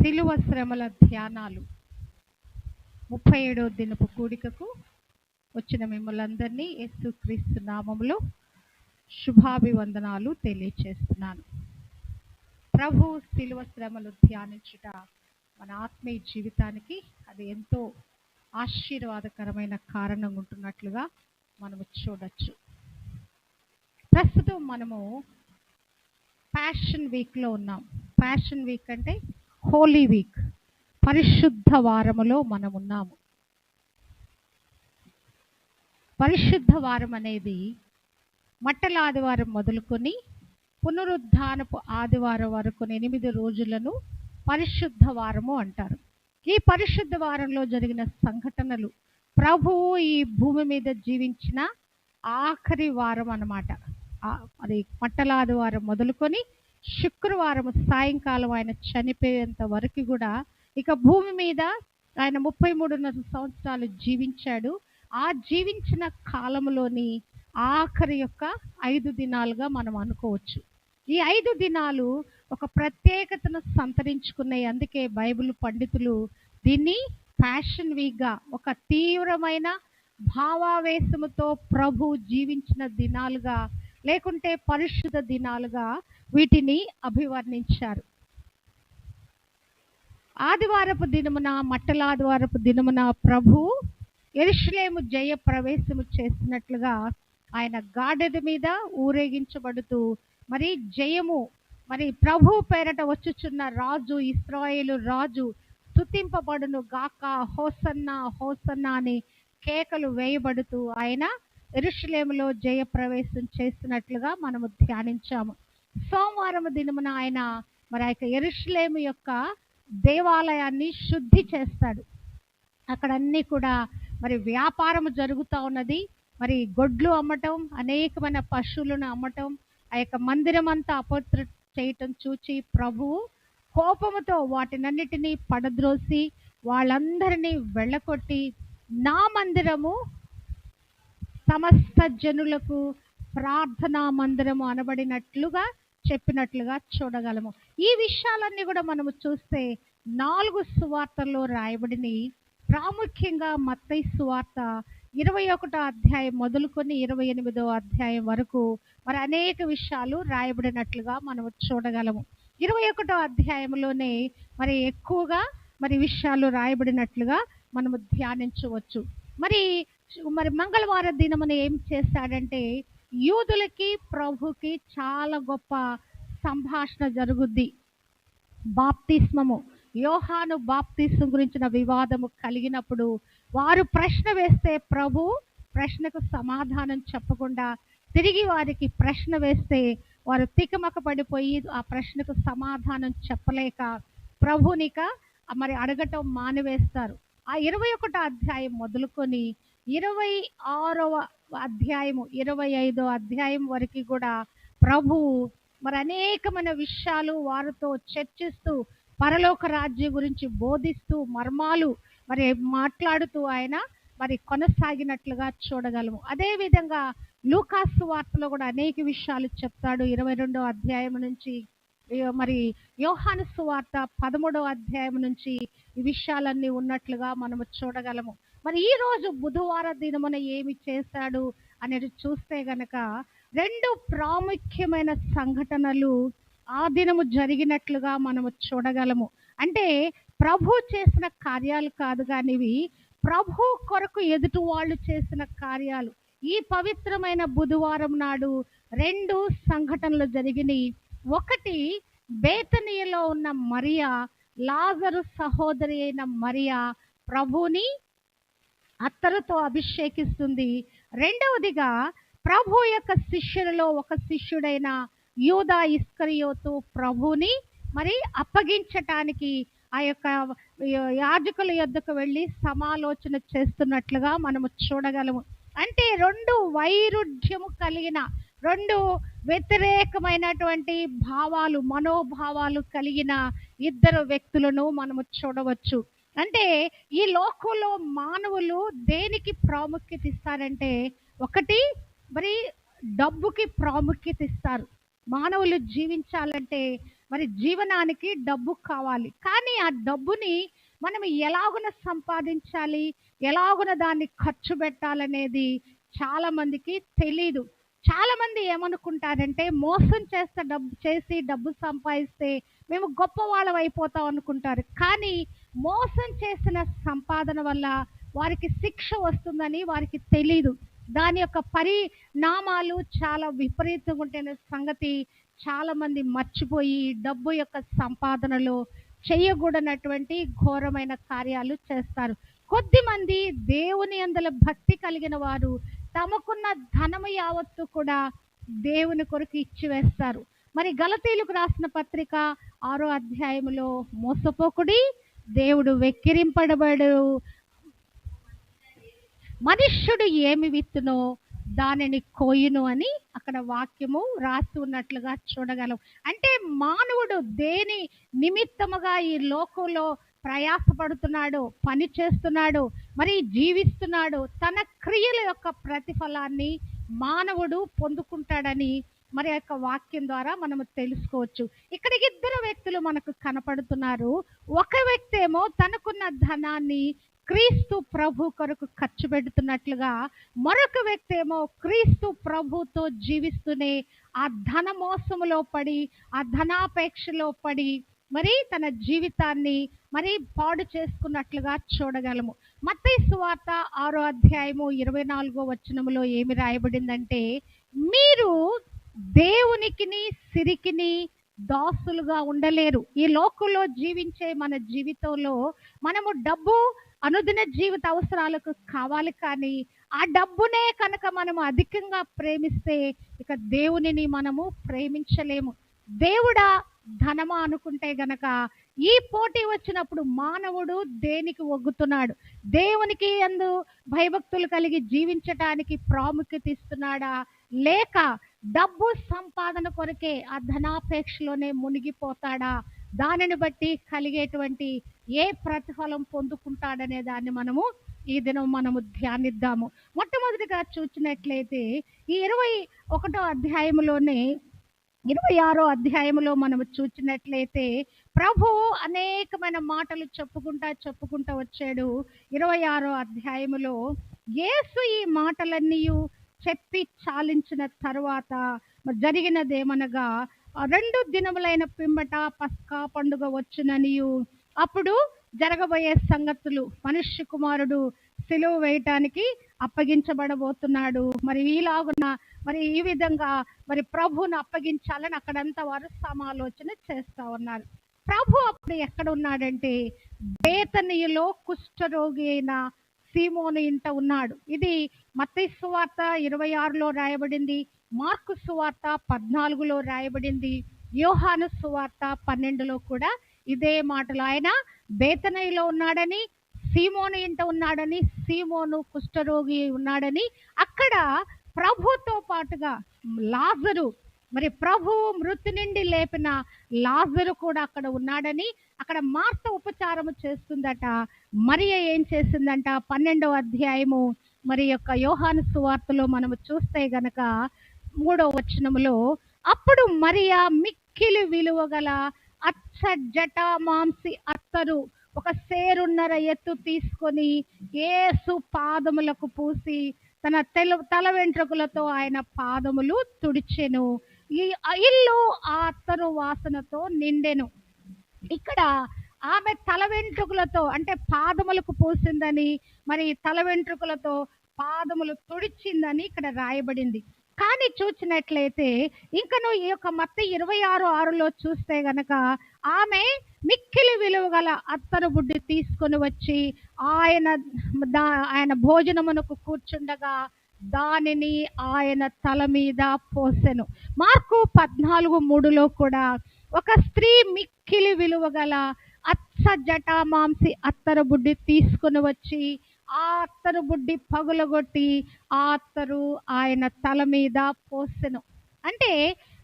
శిలువ శ్రమల ధ్యానాలు 37వ దినపు కూడికకు వచ్చిన మిమ్మల్ందరినీ యేసుక్రీస్తు నామములో శుభాభివందనాలు తెలియచేస్తున్నాను. ప్రభు శిలువ శ్రమలు ధ్యానించుట మన ఆత్మీయ జీవితానికి అది ఎంతో ఆశీర్వాదకరమైన కారణం ఉంటున్నట్లుగా మనము చూడొచ్చు. ప్రస్తుతం మనము ప్యాషన్ వీక్లో ఉన్నాం. ప్యాషన్ వీక్ అంటే హోలీ వీక్, పరిశుద్ధ వారములో మనం ఉన్నాము. పరిశుద్ధ వారం అనేది మట్టల ఆదివారం మొదలుకొని పునరుద్ధానపు ఆదివారం వరకు 8 రోజులను పరిశుద్ధ వారము అంటారు. ఈ పరిశుద్ధ వారంలో జరిగిన సంఘటనలు ప్రభువు ఈ భూమి మీద జీవించిన ఆఖరి వారం అన్నమాట. అది మట్టల ఆదివారం మొదలుకొని శుక్రవారం సాయంకాలం ఆయన చనిపోయేంత వరకు కూడా ఇక భూమి మీద ఆయన 33.5 సంవత్సరాలు జీవించాడు. ఆ జీవించిన కాలంలోని ఆఖరి యొక్క 5 దినాలుగా మనం అనుకోవచ్చు. ఈ 5 దినాలు ఒక ప్రత్యేకతను సంతరించుకున్నాయి. అందుకే బైబిల్ పండితులు దీన్ని ప్యాషన్ వీక్గా, ఒక తీవ్రమైన భావావేశముతో ప్రభు జీవించిన దినాలుగా, లేకుంటే పరిశుద్ధ దినాలుగా వీటిని అభివర్ణించారు. ఆదివారపు దినమున, మట్టల ఆదివారపు దినమున ప్రభు యెరూషలేము జయ ప్రవేశము చేసినట్లుగా ఆయన గాడిద మీద ఊరేగించబడుతూ మరి జయము, మరి ప్రభు పేరట వచ్చుచున్న రాజు, ఇశ్రాయేలు రాజు స్తుతింపబడును గాక, హోసన్నా హోసన్నా అని కేకలు వేయబడుతూ ఆయన యెరూషలేములో జయ ప్రవేశం చేసినట్లుగా మనము ధ్యానించాము. సోమవారం దినమున ఆయన మరి ఆ యొక్క యెరూషలేము యొక్క దేవాలయాన్ని శుద్ధి చేస్తాడు. అక్కడ అన్నీ కూడా మరి వ్యాపారం జరుగుతూ ఉన్నది. మరి గొడ్లు అమ్మటం, అనేకమైన పశువులను అమ్మటం, ఆ యొక్క మందిరం అంతా అపవిత్ర చేయటం చూచి ప్రభువు కోపముతో వాటినన్నిటినీ పడద్రోసి వాళ్ళందరినీ వెళ్ళకొట్టి నా మందిరము సమస్త జనులకు ప్రార్థనా మందిరము అనబడినట్లుగా చెప్పినట్లుగా చూడగలము. ఈ విషయాలన్నీ కూడా మనము చూస్తే 4 సువార్తల్లో రాయబడిని. ప్రాముఖ్యంగా మత్తయి సువార్త 21వ అధ్యాయం మొదలుకొని 28వ అధ్యాయం వరకు మరి అనేక విషయాలు రాయబడినట్లుగా మనము చూడగలము. 21వ అధ్యాయంలోనే మరి ఎక్కువగా మరి విషయాలు రాయబడినట్లుగా మనము ధ్యానించవచ్చు. మరి మంగళవారం దినమున ఏం చేశాడంటే యూదులకి ప్రభుకి చాలా గొప్ప సంభాషణ జరుగుద్ది. బాప్తిస్మము, యోహాను బాప్తిస్మం గురించిన వివాదము కలిగినప్పుడు వారు ప్రశ్న వేస్తే ప్రభు ప్రశ్నకు సమాధానం చెప్పకుండా తిరిగి వారికి ప్రశ్న వేస్తే వారు తికమక పడిపోయి ఆ ప్రశ్నకు సమాధానం చెప్పలేక ప్రభునిక మరి అడగటం మానివేస్తారు. ఆ 21వ అధ్యాయం మొదలుకొని 26వ అధ్యాయము 25వ అధ్యాయం వరకు కూడా ప్రభువు మరి అనేకమైన విషయాలు వారితో చర్చిస్తూ పరలోక రాజ్యం గురించి బోధిస్తూ మర్మాలు మరి మాట్లాడుతూ ఆయన మరి కొనసాగినట్లుగా చూడగలము. అదేవిధంగా లూకాసు వార్తలో కూడా అనేక విషయాలు చెప్తాడు. 22వ అధ్యాయం నుంచి మరి యోహాను సువార్త 13వ అధ్యాయం నుంచి ఈ విషయాలన్నీ ఉన్నట్లుగా మనము చూడగలము. మరి ఈ రోజు బుధవార దినమున ఏమి చేశాడు అనేది చూస్తే గనక 2 ప్రాముఖ్యమైన సంఘటనలు ఆ దినము జరిగినట్లుగా మనము చూడగలము. అంటే ప్రభు చేసిన కార్యాలు కాదు కానీ ఇవి ప్రభు కొరకు ఎదుటి వాళ్ళు చేసిన కార్యాలు. ఈ పవిత్రమైన బుధవారం నాడు 2 సంఘటనలు జరిగినాయి. ఒకటి, బేతనీయలో ఉన్న మరియా, లాజరు సహోదరి అయిన మరియా ప్రభుని అత్తరుతో అభిషేకిస్తుంది. రెండవదిగా ప్రభు యొక్క శిష్యులలో ఒక శిష్యుడైన యూదా ఇస్కరియోతు ప్రభుని మరి అప్పగించటానికి ఆ యొక్క యాజకుల యొద్దకు వెళ్ళి సమాలోచన చేస్తున్నట్లుగా మనము చూడగలము. అంటే 2 వైరుధ్యము కలిగిన, 2 వ్యతిరేకమైనటువంటి భావాలు, మనోభావాలు కలిగిన 2 వ్యక్తులను మనము చూడవచ్చు. అంటే ఈ లోకంలో మానవులు దేనికి ప్రాముఖ్యత ఇస్తారంటే, ఒకటి మరి డబ్బుకి ప్రాముఖ్యత ఇస్తారు. మానవులు జీవించాలంటే మరి జీవనానికి డబ్బు కావాలి. కానీ ఆ డబ్బుని మనం ఎలాగున సంపాదించాలి, ఎలాగున దాన్ని ఖర్చు పెట్టాలనేది చాలా మందికి తెలీదు. చాలా మంది ఏమనుకుంటారంటే మోసం చేసి డబ్బు సంపాదిస్తే మేము గొప్ప వాళ్ళం అయిపోతాం అనుకుంటారు. కానీ మోసం చేసిన సంపాదన వల్ల వారికి శిక్ష వస్తుందని వారికి తెలీదు. దాని యొక్క పరిణామాలు చాలా విపరీతంగా ఉంటున్న సంగతి చాలా మంది మర్చిపోయి డబ్బు యొక్క సంపాదనలో చేయకూడనటువంటి ఘోరమైన కార్యాలు చేస్తారు. కొద్దిమంది దేవుని యందల భక్తి కలిగిన వారు తమకున్న ధనము యావత్తు కూడా దేవుని కొరకు ఇచ్చివేస్తారు. మరి గలతీయులకు రాసిన పత్రిక 6వ అధ్యాయములో మోసపోకుడి, దేవుడు వెక్కిరింపబడు, మనుష్యుడు ఏమి విత్తునో దానిని కోయును అని అక్కడ వాక్యము రాసి ఉన్నట్లుగా చూడగలం. అంటే మానవుడు దేని నిమిత్తముగా ఈ లోకంలో ప్రయాసపడుతున్నాడు, పని చేస్తున్నాడు, మరి జీవిస్తున్నాడు, తన క్రియల యొక్క ప్రతిఫలాన్ని మానవుడు పొందుకుంటాడని మరి యొక్క వాక్యం ద్వారా మనము తెలుసుకోవచ్చు. ఇక్కడ ఇద్దరు వ్యక్తులు మనకు కనపడుతున్నారు. ఒక వ్యక్తి ఏమో తనకున్న ధనాన్ని క్రీస్తు ప్రభు కొరకు ఖర్చు పెడుతున్నట్లుగా, మరొక వ్యక్తి ఏమో క్రీస్తు ప్రభుతో జీవిస్తూనే ఆ ధన మోసములో పడి, ఆ ధనాపేక్షలో పడి మరి తన జీవితాన్ని మరి పాడు చేసుకున్నట్లుగా చూడగలము. మత్తయి సువార్త 6వ అధ్యాయము 24వ వచనములో ఏమి రాయబడిందంటే, మీరు దేవునికిని సిరికిని దాసులుగా ఉండలేరు. ఈ లోకంలో జీవించే మన జీవితంలో మనము డబ్బు అనుదిన జీవిత అవసరాలకు కావాలి, కానీ ఆ డబ్బునే కనుక మనము అధికంగా ప్రేమిస్తే ఇక దేవునిని మనము ప్రేమించలేము. దేవుడా ధనమా అనుకుంటే గనక ఈ పోటీ వచ్చినప్పుడు మానవుడు దేనికి ఒగ్గుతున్నాడు? దేవునికి యందు భయభక్తులు కలిగి జీవించటానికి ప్రాముఖ్యత ఇస్తున్నాడా, లేక డబ్బు సంపాదన కొరకే ఆ ధనాపేక్షలోనే మునిగిపోతాడా? దానిని బట్టి కలిగేటువంటి ఏ ప్రతిఫలం పొందుకుంటాడనే దాన్ని మనము ఈ దినం మనము ధ్యానిద్దాము. మొట్టమొదటిగా చూసినట్లయితే ఈ 21వ అధ్యాయంలోనే 26వ అధ్యాయంలో మనము చూసినట్లయితే ప్రభువు అనేకమైన మాటలు చెప్పుకుంటా వచ్చాడు. 26వ అధ్యాయములో యేసు ఈ మాటలన్నీ చెప్పి చాలించిన తరువాత జరిగినదేమనగా, 2 దినములైన పిమ్మట పస్కా పండుగ వచ్చుననియు, అప్పుడు జరగబోయే సంగతులు, మనుష్య కుమారుడు సిలువ వేయటానికి అప్పగించబడబోతున్నాడు, మరి ఈలాగున మరి ఈ విధంగా మరి ప్రభువును అప్పగించాలని అక్కడంతా వారు సమాలోచన చేస్తా ఉన్నారు. ప్రభు అప్పుడు ఎక్కడ ఉన్నాడంటే బేతనీయులో కుష్ఠరోగి అయిన సీమోను ఇంట ఉన్నాడు. ఇది మత్తయి సువార్త 26లో రాయబడింది, మార్కు సువార్త 14లో రాయబడింది, యోహాను సువార్త 12లో కూడా ఇదే మాటలు. ఆయన బేతనీయులో ఉన్నాడని, సీమోను ఇంట ఉన్నాడని, సీమోను కుష్ఠరోగి ఉన్నాడని, అక్కడ ప్రభుతో పాటుగా లాజరు, మరి ప్రభు మృతి నుండి లేపిన లాజరు కూడా అక్కడ ఉన్నాడని, అక్కడ మార్త ఉపచారము చేస్తుందట. మరియ ఏం చేసిందంట? 12వ అధ్యాయము మరి యొక్క యోహాను సువార్తలో మనము చూస్తే గనక 3వ వచనములో, అప్పుడు మరియా మిక్కిలి విలువ గల అచ్చ జట మాంసి అత్తరు ఒక సేరున్నర ఎత్తు తీసుకొని యేసు పాదములకు పూసి తన తల వెంట్రుకలతో ఆయన పాదములు తుడిచెను. ఈ ఇల్లు ఆ అత్తరు వాసనతో నిండెను. ఇక్కడ ఆమె తల వెంట్రుకలతో అంటే పాదములకు పూసిందని, మరి తల వెంట్రుకలతో పాదములు తుడిచిందని ఇక్కడ రాయబడింది. కానీ చూసినట్లయితే ఇంకను ఈ యొక్క మత్తయి 26:6లో చూస్తే గనక ఆమె మిక్కిలి విలువ గల అత్తరు బుడ్డి తీసుకొని వచ్చి ఆయన భోజనమునకు కూర్చుండగా దానిని ఆయన తల మీద పోసెను. మార్కు 14:3లో కూడా ఒక స్త్రీ మిక్కిలి విలువ గల అచ్చ జటా మాంసి అత్తరు బుడ్డి తీసుకుని వచ్చి ఆ అత్తరు బుడ్డి పగులగొట్టి ఆ అత్తరు ఆయన తల మీద పోసెను. అంటే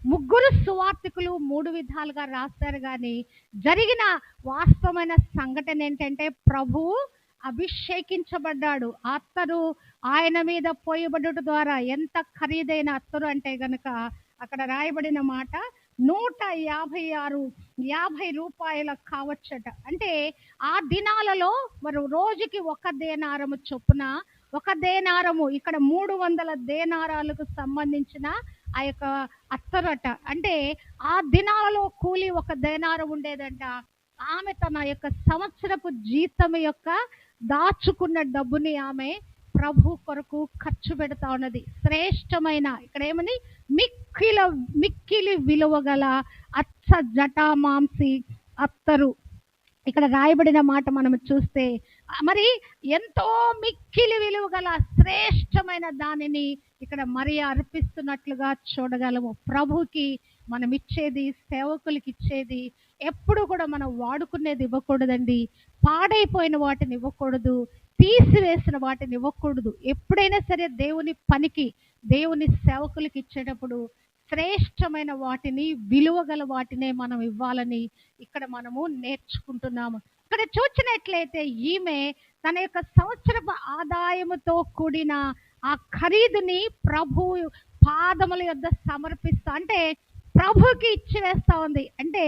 ముగ్గురు సువార్తికులు 3 విధాలుగా రాశారు, కానీ జరిగిన వాస్తవమైన సంఘటన ఏంటంటే ప్రభువు అభిషేకించబడ్డాడు. అత్తరు ఆయన మీద పోయబడుట ద్వారా ఎంత ఖరీదైన అత్తరు అంటే గనక అక్కడ రాయబడిన మాట 156 కావచ్చట. అంటే ఆ దినాలలో మరి రోజుకి ఒక దేనారము చొప్పున, ఒక దేనారము ఇక్కడ 300 దేనారాలకు సంబంధించిన ఆ యొక్క అత్తరట. అంటే ఆ దినాలలో కూలి ఒక దేనారం ఉండేదంట. ఆమె తన యొక్క సంవత్సరపు జీతం యొక్క దాచుకున్న డబ్బుని ఆమె ప్రభు కొరకు ఖర్చు పెడతా ఉన్నది. శ్రేష్టమైన ఇక్కడ ఏమని మిక్కిలి విలువ గల అచ్చ జటామాంసి అత్తరు. ఇక్కడ రాయబడిన మాట మనం చూస్తే మరి ఎంతో మిక్కిలి విలువ గల శ్రేష్టమైన దానిని ఇక్కడ మరియా అర్పిస్తున్నట్లుగా చూడగలము. ప్రభుకి మనం ఇచ్చేది, సేవకులకి ఇచ్చేది ఎప్పుడు కూడా మనం వాడుకునేది ఇవ్వకూడదండి. పాడైపోయిన వాటిని ఇవ్వకూడదు, తీసివేసిన వాటిని ఇవ్వకూడదు. ఎప్పుడైనా సరే దేవుని పనికి, దేవుని సేవకులకి ఇచ్చేటప్పుడు శ్రేష్టమైన వాటిని, విలువ గల వాటినే మనం ఇవ్వాలని ఇక్కడ మనము నేర్చుకుంటున్నాము. ఇక్కడ చూసినట్లయితే ఈమె తన యొక్క సంవత్సరపు ఆదాయముతో కూడిన ఆ ఖరీదుని ప్రభు పాదముల యొద్ద సమర్పిస్తా, అంటే ప్రభుకి ఇచ్చివేస్తా ఉంది. అంటే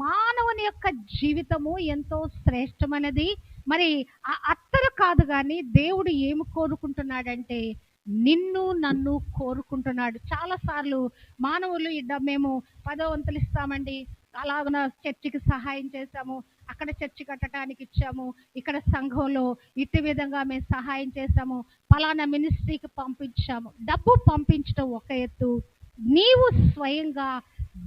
మానవుని యొక్క జీవితము ఎంతో శ్రేష్టమైనది. మరి ఆ అత్తరు కాదు కానీ దేవుడు ఏమి కోరుకుంటున్నాడంటే నిన్ను నన్ను కోరుకుంటున్నాడు. చాలా సార్లు మానవులు మేము 10వ వంతులు ఇస్తామండి, అలాగన చర్చికి సహాయం చేశాము, అక్కడ చర్చి కట్టడానికి ఇచ్చాము, ఇక్కడ సంఘంలో ఇటు విధంగా మేము సహాయం చేశాము, ఫలానా మినిస్ట్రీకి పంపించాము. డబ్బు పంపించడం ఒక ఎత్తు, నీవు స్వయంగా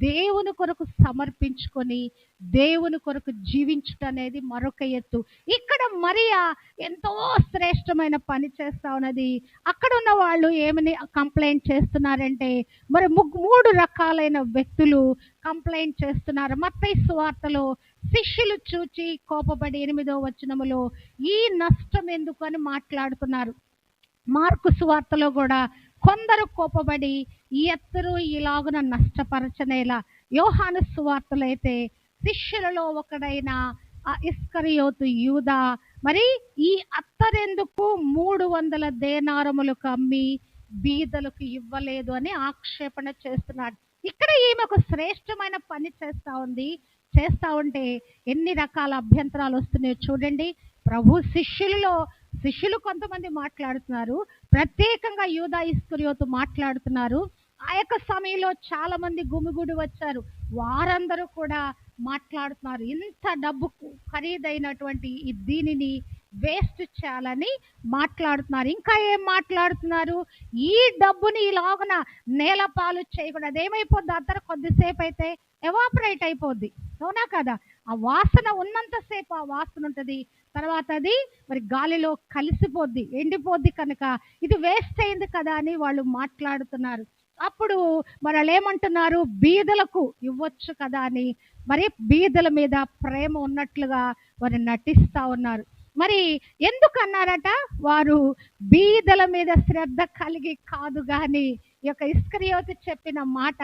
దేవుని కొరకు సమర్పించుకొని దేవుని కొరకు జీవించుట అనేది మరొక ఎత్తు. ఇక్కడ మరియా ఎంతో శ్రేష్టమైన పని చేస్తా ఉన్నది. అక్కడ ఉన్న వాళ్ళు ఏమని కంప్లైంట్ చేస్తున్నారంటే మరి 3 రకాలైన వ్యక్తులు కంప్లైంట్ చేస్తున్నారు. మత్తయి సువార్తలో శిష్యులు చూచి కోపపడి 8వ వచనములో ఈ నష్టం ఎందుకు అని మాట్లాడుతున్నారు. మార్కు సువార్తలో కూడా కొందరు కోపపడి ఈ ఎత్తరు ఇలాగున నష్టపరచనేలా. యోహాను సువార్తలో అయితే శిష్యులలో ఒకడైన ఆ ఇస్కరియోతు యూదా మరి ఈ అత్తరెందుకు 300 దేనారములకు అమ్మి బీదలకు ఇవ్వలేదు అని ఆక్షేపణ చేస్తున్నాడు. ఇక్కడ ఈమె ఒక శ్రేష్టమైన పని చేస్తా ఉంటే ఎన్ని రకాల అభ్యంతరాలు వస్తున్నాయో చూడండి. ప్రభు శిష్యులు కొంతమంది మాట్లాడుతున్నారు, ప్రత్యేకంగా యూదా ఇస్కరియోతు మాట్లాడుతున్నారు. ఆ యొక్క సమయంలో చాలా మంది గుమిగూడి వచ్చారు, వారందరూ కూడా మాట్లాడుతున్నారు. ఇంత డబ్బు ఖరీదైనటువంటి దీనిని వేస్ట్ చేయాలని మాట్లాడుతున్నారు. ఇంకా ఏం మాట్లాడుతున్నారు, ఈ డబ్బుని ఇలాగున నేలపాలు చేయకూడదు. అదేమైపోద్ది, అద్దరు కొద్దిసేపు అయితే ఎవాపరేట్ అయిపోద్ది, అవునా కదా? ఆ వాసన ఉన్నంతసేపు ఆ వాసన ఉంటుంది, తర్వాత అది మరి గాలిలో కలిసిపోద్ది, ఎండిపోద్ది. కనుక ఇది వేస్ట్ అయింది కదా అని వాళ్ళు మాట్లాడుతున్నారు. అప్పుడు మరి వాళ్ళు ఏమంటున్నారు, బీదలకు ఇవ్వచ్చు కదా అని మరి బీదల మీద ప్రేమ ఉన్నట్లుగా వారు నటిస్తా ఉన్నారు. మరి ఎందుకు అన్నారట, వారు బీదల మీద శ్రద్ధ కలిగి కాదు గాని, ఈ యొక్క ఇస్కరియోతు చెప్పిన మాట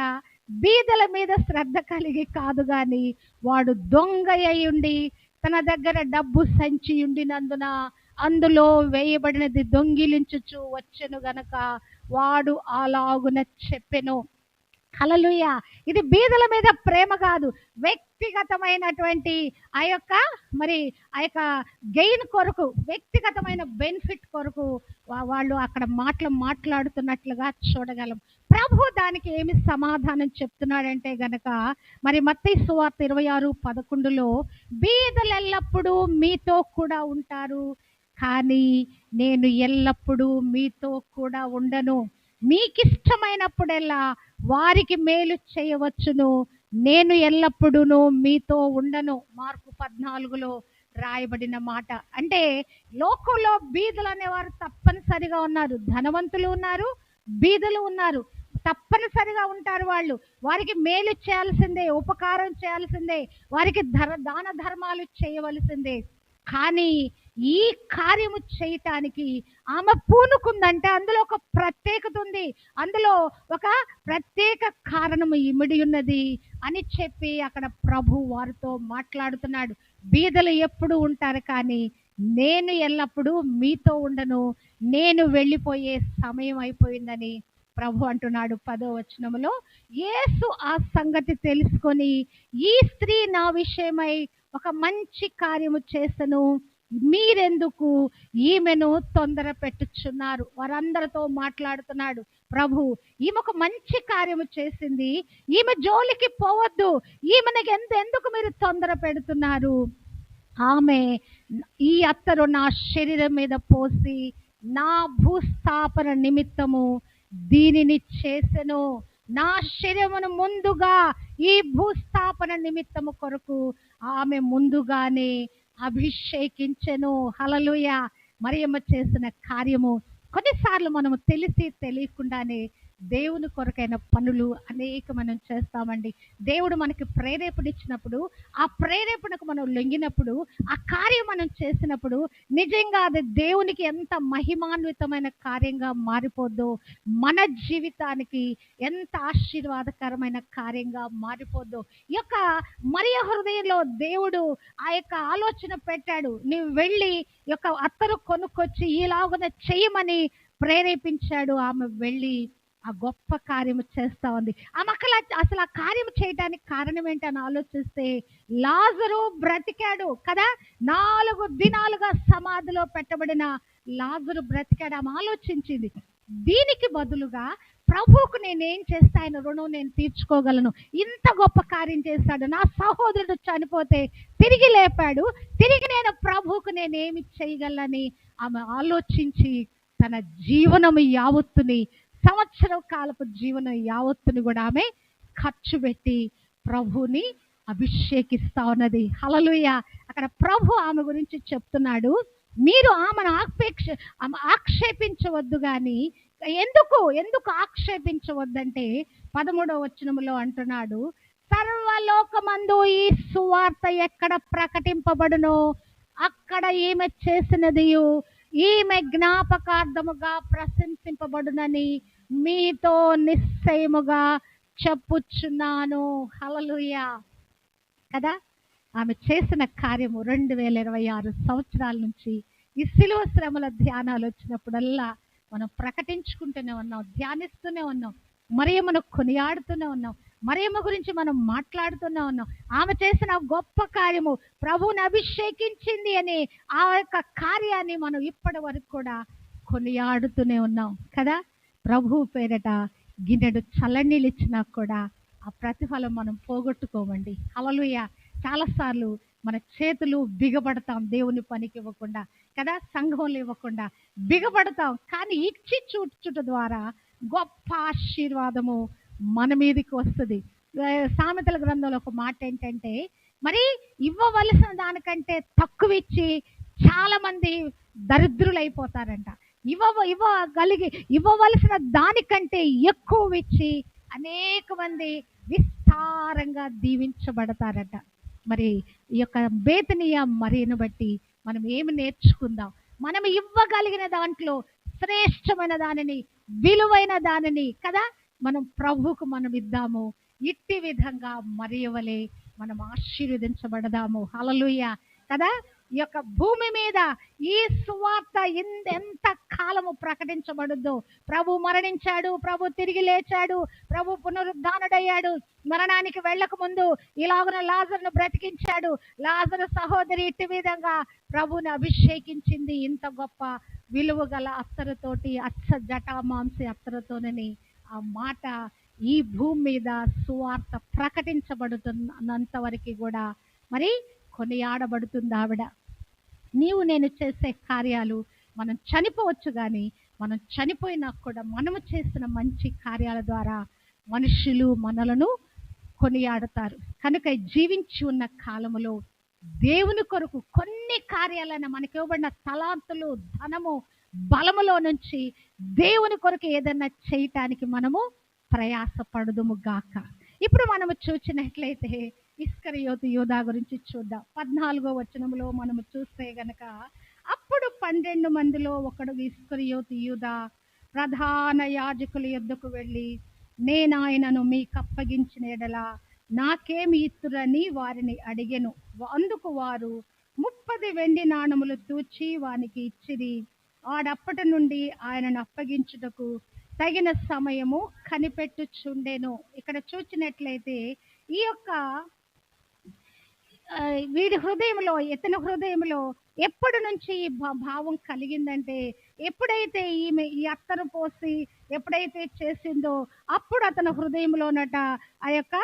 బీదల మీద శ్రద్ధ కలిగి కాదు గాని వాడు దొంగ అయ్యుండి తన దగ్గర డబ్బు సంచి ఉండినందున అందులో వేయబడినది దొంగిలించుచు వచ్చెను గనక వాడు అలాగున చెప్పెను. హల్లెలూయా. ఇది బీదల మీద ప్రేమ కాదు, వ్యక్తిగతమైనటువంటి ఆ యొక్క గెయిన్ కొరకు, వ్యక్తిగతమైన బెనిఫిట్ కొరకు వాళ్ళు అక్కడ మాట్లాడుతున్నట్లుగా చూడగలం. ప్రభు దానికి ఏమి సమాధానం చెప్తున్నాడంటే గనక మరి మత్తయి సువార్త 26:11లో బీదలు ఎల్లప్పుడూ మీతో కూడా ఉంటారు, కానీ నేను ఎల్లప్పుడూ మీతో కూడా ఉండను. మీకిష్టమైనప్పుడెల్లా వారికి మేలు చేయవచ్చును, నేను ఎల్లప్పుడూ మీతో ఉండను. మార్కు 14లో రాయబడిన మాట. అంటే లోకంలో బీదలు అనేవారు తప్పనిసరిగా ఉన్నారు, ధనవంతులు ఉన్నారు, బీదలు ఉన్నారు, తప్పనిసరిగా ఉంటారు. వారికి మేలు చేయాల్సిందే, ఉపకారం చేయాల్సిందే, వారికి దాన ధర్మాలు చేయవలసిందే. కానీ ఈ కార్యము చేయటానికి ఆమె పూనుకుందంటే అందులో ఒక ప్రత్యేకత ఉంది, అందులో ఒక ప్రత్యేక కారణము ఇమిడి ఉన్నది అని చెప్పి అక్కడ ప్రభు వారితో మాట్లాడుతున్నాడు. బీదలు ఎప్పుడు ఉంటారు, కానీ నేను ఎల్లప్పుడూ మీతో ఉండను, నేను వెళ్ళిపోయే సమయం అయిపోయిందని ప్రభు అంటున్నాడు 10వ వచనములో, యేసు ఆ సంగతి తెలుసుకొని, ఈ స్త్రీ నా విషయమై ఒక మంచి కార్యము చేసెను, మీరెందుకు ఈమెను తొందర పెట్టుచున్నారు? వారందరితో మాట్లాడుతున్నాడు ప్రభు. ఈమె ఒక మంచి కార్యము చేసింది, ఈమె జోలికి పోవద్దు, ఈమెను ఎందుకు మీరు తొందర పెడుతున్నారు? ఆమె ఈ అత్తరు నా శరీరం మీద పోసి నా భూస్థాపన నిమిత్తము దీనిని చేసెను. నా శరీరమును ముందుగా ఈ భూస్థాపన నిమిత్తము కొరకు ఆమె ముందుగానే అభిషేకించెను. హల్లెలూయా. మరియమ్మ చేసిన కార్యము, కొన్నిసార్లు మనము తెలిసి తెలియకుండానే దేవుని కొరకైన పనులు అనేక మనం చేస్తామండి. దేవుడు మనకి ప్రేరేపణ ఇచ్చినప్పుడు, ఆ ప్రేరేపణకు మనం లొంగినప్పుడు, ఆ కార్యం మనం చేసినప్పుడు నిజంగా అది దేవునికి ఎంత మహిమాన్వితమైన కార్యంగా మారిపోద్దో, మన జీవితానికి ఎంత ఆశీర్వాదకరమైన కార్యంగా మారిపోద్దో. ఈ యొక్క మరియ హృదయంలో దేవుడు ఆ యొక్క ఆలోచన పెట్టాడు. నీవు వెళ్ళి ఈ యొక్క అత్తరు కొనుక్కొచ్చి ఈలాగున చేయమని ప్రేరేపించాడు. ఆమె వెళ్ళి ఆ గొప్ప కార్యము చేస్తా ఉంది. ఆమె అసలు ఆ కార్యం చేయడానికి కారణం ఏంటని ఆలోచిస్తే, లాజరు బ్రతికాడు కదా. 4 దినాలుగా సమాధిలో పెట్టబడిన లాజరు బ్రతికాడు. ఆమె ఆలోచించింది, దీనికి బదులుగా ప్రభువుకు నేనేం చేస్తే ఆయన రుణం నేను తీర్చుకోగలను. ఇంత గొప్ప కార్యం చేశాడు, నా సహోదరుడు చనిపోతే తిరిగి లేపాడు, తిరిగి నేను ప్రభువుకు నేనేమి చేయగలని ఆమె ఆలోచించి తన జీవనము యావత్తుని, సంవత్సరం కాలపు జీవనం యావత్తుని కూడా ఆమె ఖర్చు పెట్టి ప్రభుని అభిషేకిస్తా ఉన్నది. హల్లెలూయా. అక్కడ ప్రభు ఆమె గురించి చెప్తున్నాడు, మీరు ఆమెను ఆక్షేపించవద్దు. కానీ ఎందుకు ఆక్షేపించవద్దంటే 13వ వచనములో అంటున్నాడు, సర్వలోకమందు ఈ సువార్త ఎక్కడ ప్రకటింపబడునో అక్కడ ఈమె చేసినది ఈమె జ్ఞాపకార్థముగా ప్రశంసింపబడునని మీతో నిశ్చయముగా చెప్పుచున్నాను. హల్లెలూయా కదా. ఆమె చేసిన కార్యము 2026 సంవత్సరాల నుంచి ఈ శిలువ శ్రమల ధ్యానాలు వచ్చినప్పుడల్లా మనం ప్రకటించుకుంటూనే ఉన్నాం, ధ్యానిస్తూనే ఉన్నాం, మరియమ్మను కొనియాడుతూనే ఉన్నాం, మరియమ్మ గురించి మనం మాట్లాడుతూనే ఉన్నాం. ఆమె చేసిన గొప్ప కార్యము, ప్రభువుని అభిషేకించింది అని ఆ యొక్క కార్యాన్ని మనం ఇప్పటి వరకు కూడా కొనియాడుతూనే ఉన్నాం కదా. ప్రభు పేరట గిన్నెడు చల్లనీళ్ళు ఇచ్చినా కూడా ఆ ప్రతిఫలం మనం పోగొట్టుకోమండి. హల్లెలూయా. చాలాసార్లు మన చేతులు బిగపడతాం దేవుని పనికి ఇవ్వకుండా కదా, సంఘంలో ఇవ్వకుండా బిగపడతాం. కానీ ఇచ్చి చూచుట ద్వారా గొప్ప ఆశీర్వాదము మన మీదకి వస్తుంది. సామెతల గ్రంథంలో ఒక మాట ఏంటంటే, మరి ఇవ్వవలసిన దానికంటే తక్కువ ఇచ్చి చాలా మంది దరిద్రులైపోతారంట. ఇవ్వవలసిన దానికంటే ఎక్కువ ఇచ్చి అనేక మంది విస్తారంగా దీవించబడతారట. మరి ఈ యొక్క బేతనీయ మరియను బట్టి మనం ఏమి నేర్చుకుందాం? మనం ఇవ్వగలిగిన దాంట్లో శ్రేష్టమైన దానిని, విలువైన దానిని కదా మనం ప్రభువుకు మనం ఇద్దాము. ఇట్టి విధంగా మరియవలే మనం ఆశీర్వదించబడదాము. హల్లెలూయా కదా. ఈ యొక్క భూమి మీద ఈ సువార్త ఎంత కాలము ప్రకటించబడుద్దో, ప్రభు మరణించాడు, ప్రభు తిరిగి లేచాడు, ప్రభు పునరుద్ధానుడయ్యాడు, మరణానికి వెళ్ళక ముందు ఇలాగున లాజరును బ్రతికించాడు, లాజరు సహోదరి ఇట్టి విధంగా ప్రభుని అభిషేకించింది ఇంత గొప్ప విలువ గల అత్తరుతోటి, అచ్చ జటామాంసి అత్తరుతోనని ఆ మాట ఈ భూమి మీద సువార్త ప్రకటించబడుతున్నంత వరకు కూడా మరి కొనియాడబడుతుంది ఆవిడ. నీవు నేను చేసే కార్యాలు, మనం చనిపోవచ్చు కానీ మనం చనిపోయినా కూడా మనము చేసిన మంచి కార్యాల ద్వారా మనుషులు మనలను కొనియాడతారు. కనుక జీవించి ఉన్న కాలములో దేవుని కొరకు కొన్ని కార్యాలైన మనకి ఇవ్వబడిన తలాంతులు, ధనము, బలములో నుంచి దేవుని కొరకు ఏదన్నా చేయటానికి మనము ప్రయాసపడదుము గాక. ఇప్పుడు మనము చూసినట్లయితే ఇస్కరియోతు యూదా గురించి చూద్దాం. 14వ వచనంలో మనము చూస్తే గనక, అప్పుడు 12 మందిలో ఒకడు ఇస్కరియోతు యూదా ప్రధాన యాజకుల యొద్దకు వెళ్ళి, నేను ఆయనను మీకు అప్పగించిన ఎడల నాకేమి ఇత్తురని వారిని అడిగెను. అందుకు వారు 30 వెండి నాణములు తూచి వానికి ఇచ్చిరి. ఆడప్పటి నుండి ఆయనను అప్పగించుటకు తగిన సమయము కనిపెట్టుచుండెను. ఇక్కడ చూచినట్లయితే ఈ యొక్క వీడి హృదయంలో, ఇతని హృదయంలో ఎప్పటి నుంచి ఈ భావం కలిగిందంటే, ఎప్పుడైతే ఈమె ఈ అత్తరు పోసి ఎప్పుడైతే చేసిందో అప్పుడు అతని హృదయంలోనట ఆ యొక్క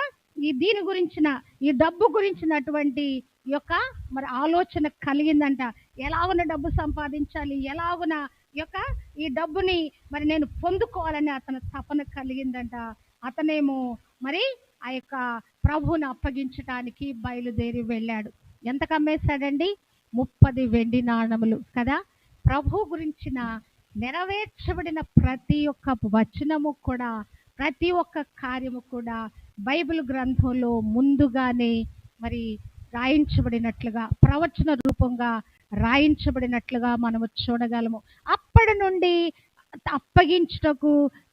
దీని గురించిన, ఈ డబ్బు గురించినటువంటి ఈ యొక్క మరి ఆలోచన కలిగిందంట. ఎలాగున డబ్బు సంపాదించాలి, ఎలాగున ఈ డబ్బుని మరి నేను పొందుకోవాలని అతని తపన కలిగిందంట. అతనేమో మరి ఆ యొక్క ప్రభువుని అప్పగించటానికి బయలుదేరి వెళ్ళాడు. ఎంత కమ్మేశాడండి? 30 వెండి నాణములు కదా. ప్రభు గురించిన నెరవేర్చబడిన ప్రతి ఒక్క వచనము కూడా, ప్రతి ఒక్క కార్యము కూడా బైబిల్ గ్రంథంలో ముందుగానే మరి రాయించబడినట్లుగా, ప్రవచన రూపంగా రాయించబడినట్లుగా మనము చూడగలము. అప్పటి నుండి అప్పగించుటకు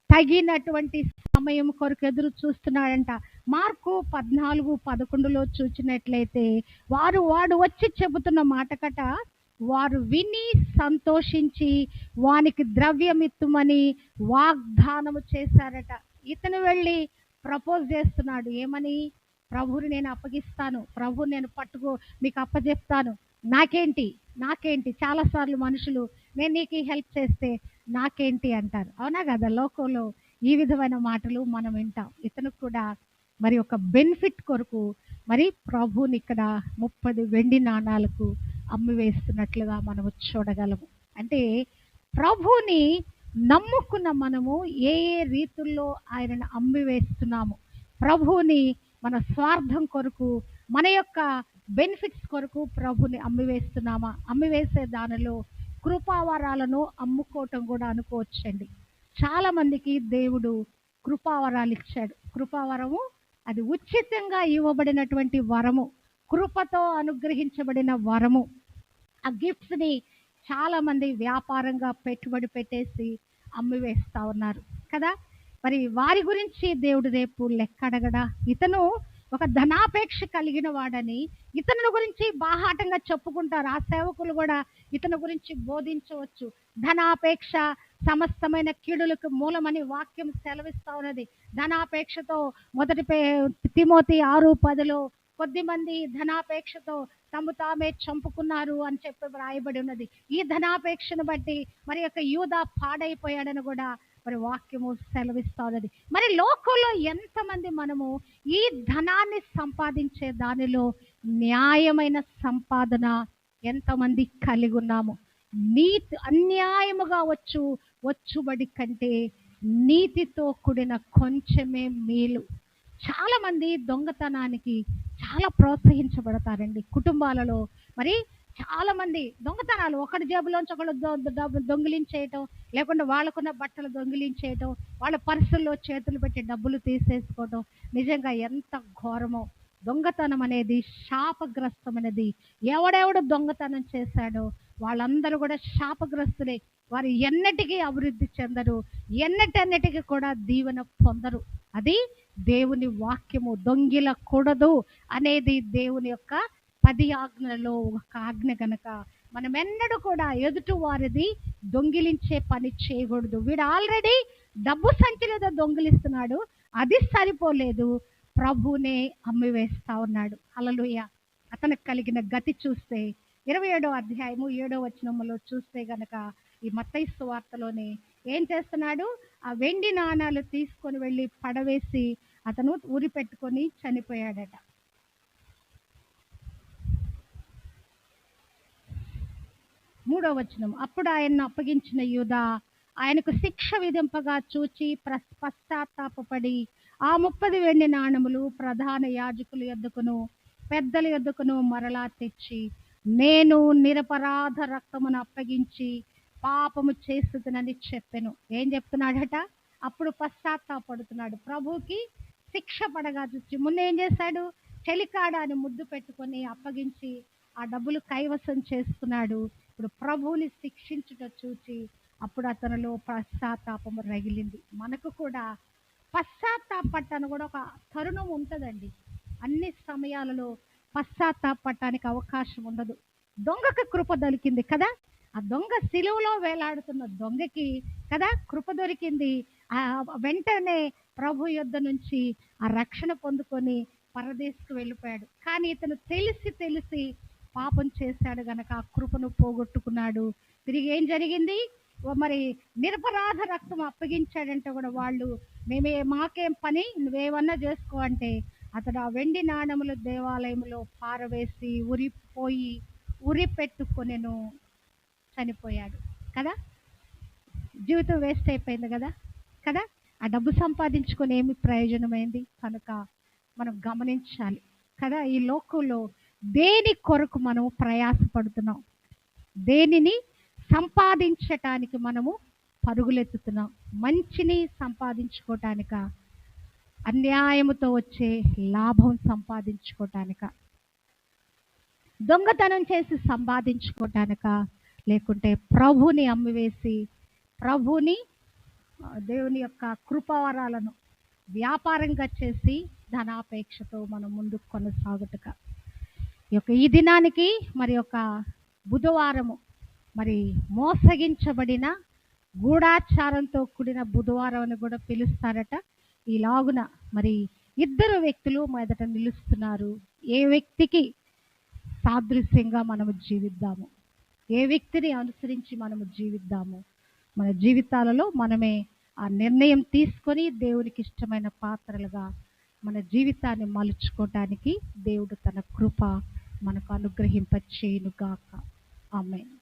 తగినటువంటి సమయం కొరకు ఎదురు చూస్తున్నాడంట. మార్కు 14:11 చూచినట్లయితే వాడు వచ్చి చెబుతున్న మాటకట, వారు విని సంతోషించి వానికి ద్రవ్యమిత్తుమని వాగ్దానము చేశారట. ఇతను వెళ్ళి ప్రపోజ్ చేస్తున్నాడు. ఏమని? ప్రభువుని నేను అప్పగిస్తాను, ప్రభువుని నేను మీకు అప్పచెప్తాను, నాకేంటి. చాలాసార్లు మనుషులు నేను నీకు హెల్ప్ చేస్తే నాకేంటి అంటారు, అవునా కదా? లోకంలో ఈ విధమైన మాటలు మనం వింటాం. ఇతను కూడా మరి ఒక బెనిఫిట్ కొరకు మరి ప్రభువుని ఇక్కడ 30 వెండి నాణాలకు అమ్మి వేస్తున్నట్లుగా మనము చూడగలము. అంటే ప్రభువుని నమ్ముకున్న మనము ఏ రీతుల్లో ఆయనను అమ్మి వేస్తున్నాము, ప్రభువుని మన స్వార్థం కొరకు, మన యొక్క బెనిఫిట్స్ కొరకు ప్రభుని అమ్మివేస్తున్నామా? అమ్మివేసే దానిలో కృపావరాలను అమ్ముకోవటం కూడా అనుకోవచ్చండి. చాలా మందికి దేవుడు కృపావరాలు ఇచ్చాడు. కృపావరము అది ఉచితంగా ఇవ్వబడినటువంటి వరము, కృపతో అనుగ్రహించబడిన వరము. ఆ గిఫ్ట్స్ని చాలా మంది వ్యాపారంగా పెట్టుబడి పెట్టేసి అమ్మివేస్తా ఉన్నారు కదా. మరి వారి గురించి దేవుడు రేపు లెక్క అడగడా? ఇతను ఒక ధనాపేక్ష కలిగిన వాడని ఇతను గురించి బాహాటంగా చెప్పుకుంటారు. ఆ సేవకులు కూడా ఇతని గురించి బోధించవచ్చు. ధనాపేక్ష సమస్తమైన కీడులకు మూలమని వాక్యం సెలవిస్తా ఉన్నది. ధనాపేక్షతో మొదటి తిమోతి 6:10 కొద్దిమంది ధనాపేక్షతో తామే చంపుకున్నారు అని చెప్పి రాయబడి ఉన్నది. ఈ ధనాపేక్షను బట్టి మరి యొక్క యూదా పాడైపోయాడని కూడా మరి వాక్యము సెలవిస్తా ఉన్నది. మరి లోకంలో ఎంతమంది మనము ఈ ధనాన్ని సంపాదించే దానిలో న్యాయమైన సంపాదన ఎంతమంది కలిగి ఉన్నాము? అన్యాయముగా వచ్చుబడి కంటే నీతితో కూడిన కొంచెమే మేలు. చాలా మంది దొంగతనానికి చాలా ప్రోత్సహించబడతారండి. కుటుంబాలలో మరి చాలా మంది దొంగతనాలు, ఒకటి జేబులోంచి ఒకళ్ళు దొంగిలించేయటం, లేకుండా వాళ్ళకున్న బట్టలు దొంగిలించేయటం, వాళ్ళ పర్సుల్లో చేతులు పెట్టి డబ్బులు తీసేసుకోవటం నిజంగా ఎంత ఘోరమో. దొంగతనం అనేది శాపగ్రస్తమైనది. ఎవడెవడు దొంగతనం చేశాడో వాళ్ళందరూ కూడా శాపగ్రస్తులే. వారు ఎన్నటికీ అభివృద్ధి చెందరు, ఎన్నటన్నిటికీ కూడా దీవెన పొందరు. అది దేవుని వాక్యము. దొంగిలకూడదు అనేది దేవుని యొక్క 10 ఆజ్ఞలలో ఒక ఆజ్ఞ కనుక మనం ఎన్నడూ కూడా ఎదుటి వారిది దొంగిలించే పని చేయకూడదు. వీడు ఆల్రెడీ డబ్బు సంచిలో దొంగిలిస్తున్నాడు, అది సరిపోలేదు, ప్రభునే అమ్మివేస్తా ఉన్నాడు. హల్లెలూయా. అతనికి కలిగిన గతి చూస్తే 27వ అధ్యాయము 7వ వచనములో చూస్తే గనక ఈ మత్తయి సువార్తలోనే ఏం చేస్తున్నాడు? ఆ వెండి నాణాలు తీసుకొని వెళ్ళి పడవేసి అతను ఉరి పెట్టుకొని చనిపోయాడట. 3వ వచనం, అప్పుడు ఆయన్ను అప్పగించిన యూదా ఆయనకు శిక్ష విధింపగా చూచి పశ్చాత్తాపపడి ఆ 30 వెండి నాణములు ప్రధాన యాజకుల యొద్దకును పెద్దల యొద్దకును మరలా తెచ్చి, నేను నిరపరాధ రక్తమును అప్పగించి పాపము చేస్తుందని చెప్పెను. ఏం చెప్తున్నాడట? అప్పుడు పశ్చాత్తాపడుతున్నాడు. ప్రభుకి శిక్ష పడగా చూచి ముందు ఏం చేశాడు? చెలికాడాన్ని ముద్దు పెట్టుకొని అప్పగించి ఆ డబ్బులు కైవసం చేసుకున్నాడు. ఇప్పుడు ప్రభువుని శిక్షించుట చూచి అప్పుడు అతనిలో పశ్చాత్తాపం రగిలింది. మనకు కూడా పశ్చాత్తాపట్టానికి కూడా ఒక తరుణం ఉంటుందండి. అన్ని సమయాలలో పశ్చాత్తాపట్టానికి అవకాశం ఉండదు. దొంగకు కృప దొరికింది కదా. ఆ దొంగ సిలువలో వేలాడుతున్న దొంగకి కదా కృప దొరికింది. ఆ వెంటనే ప్రభు యొద్ద నుంచి ఆ రక్షణ పొందుకొని పరదేశకు వెళ్ళిపోయాడు. కానీ ఇతను తెలిసి తెలిసి పాపం చేశాడు గనక ఆ కృపను పోగొట్టుకున్నాడు. తిరిగి ఏం జరిగింది? మరి నిరపరాధ రక్తం అప్పగించాడంటే కూడా వాళ్ళు మాకేం పని, నువ్వేమన్నా చేసుకో అంటే అతడు ఆ వెండి నాణములు దేవాలయంలో పారవేసి ఉరి పెట్టుకొనెను, చనిపోయాడు కదా. జీవితం వేస్ట్ అయిపోయింది కదా కదా. ఆ డబ్బు సంపాదించుకొని ఏమి ప్రయోజనమైంది? కనుక మనం గమనించాలి కదా. ఈ లోకంలో దేని కొరకు మనం ప్రయాసపడుతున్నాం, దేనిని సంపాదించటానికి మనము పరుగులెత్తుతున్నాం? మంచిని సంపాదించుకోవటానిక, అన్యాయముతో వచ్చే లాభం సంపాదించుకోవటానిక, దొంగతనం చేసి సంపాదించుకోవటానిక, లేకుంటే ప్రభుని అమ్మివేసి ప్రభుని దేవుని యొక్క కృపావరాలను వ్యాపారంగా చేసి ధనాపేక్షతో మనం ముందుకు కొనసాగుటక? ఈ దినానికి మరి ఒక బుధవారము మరి మోసగించబడిన గూఢాచారంతో కూడిన బుధవారం అని కూడా పిలుస్తారట. ఈలాగున మరి ఇద్దరు వ్యక్తులు మొదట నిలుస్తున్నారు. ఏ వ్యక్తికి సాదృశ్యంగా మనము జీవిద్దాము, ఏ వ్యక్తిని అనుసరించి మనము జీవిద్దాము? మన జీవితాలలో మనమే ఆ నిర్ణయం తీసుకొని దేవునికి ఇష్టమైన పాత్రలుగా మన జీవితాన్ని మలుచుకోవటానికి దేవుడు తన కృప మనకు అనుగ్రహింపచేయునుగాక. ఆమేన్.